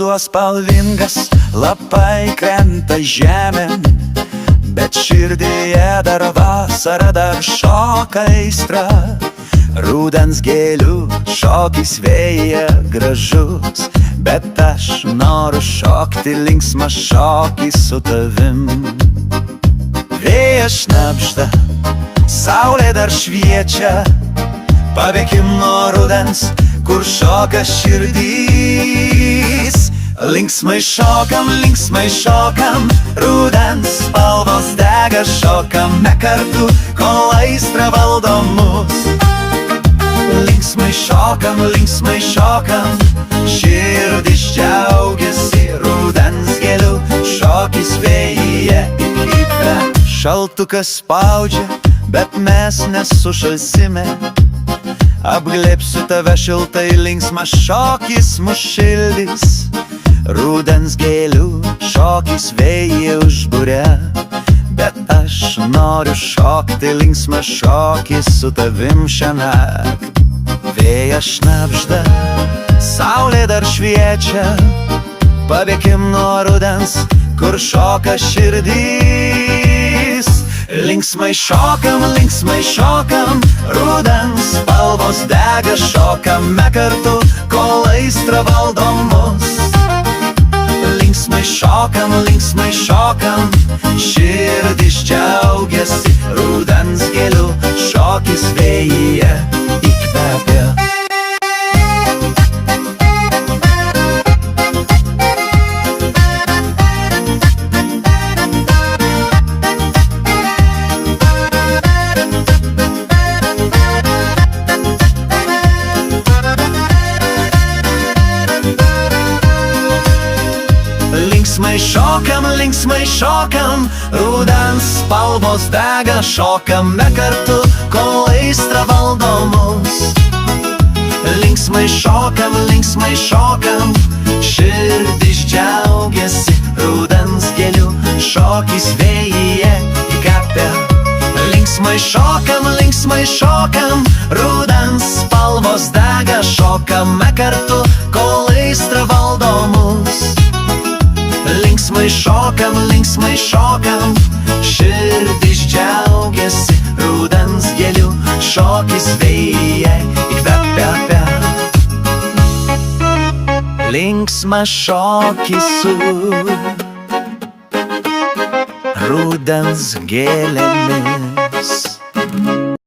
ruduo spalvingas, lapai krenta žemėn, bet širdyje dar vasara, dar šoka aistra. Rudens gėlių šokis vėja gražus, bet aš noriu šokti linksmą šokį su tavim. Vėjas šnabžda, saulė dar šviečia, pabėkim nuo rudens, kur šoka širdys. Linksmai šokam, rudens spalvos dega, šokame kartu, kol aistra valdo mus. Linksmai šokam, širdis džiaugiasi, rudens gėlių šokis vėjyje įkvepia. Šaltukas spaudžia, bet mes nesušalsime, apglėbsiu tave šiltai, linksmas šokis mus šildys. Rudens gėlių šokis vėjyje užburia, bet aš noriu šokti linksmą šokį su tavim šiąnakt. Vėjas šnabžda, saulė dar šviečia, pabėkim nuo rudens, kur šoka širdys. Linksmai šokam, rudens spalvos dega, šokame kartu, kol aistra valdo mus. Linksmai šokam, širdis džiaugiasi, rudens gėlių šokis vėjyje įkvepia. Linksmai šokam, rudens spalvos dega, šokame kartu, kol aistra valdo mus. Linksmai šokam, širdis džiaugiasi, rudens gėlių šokis vėjyje įkvepia. Linksmai šokam, rudens spalvos dega, šokame kartu, kol aistra valdo mus. Linksmai šokam, širdis džiaugiasi, rudens gėlių šokis vėjyje įkvepia. Linksmas šokis su rudens gėlėmis.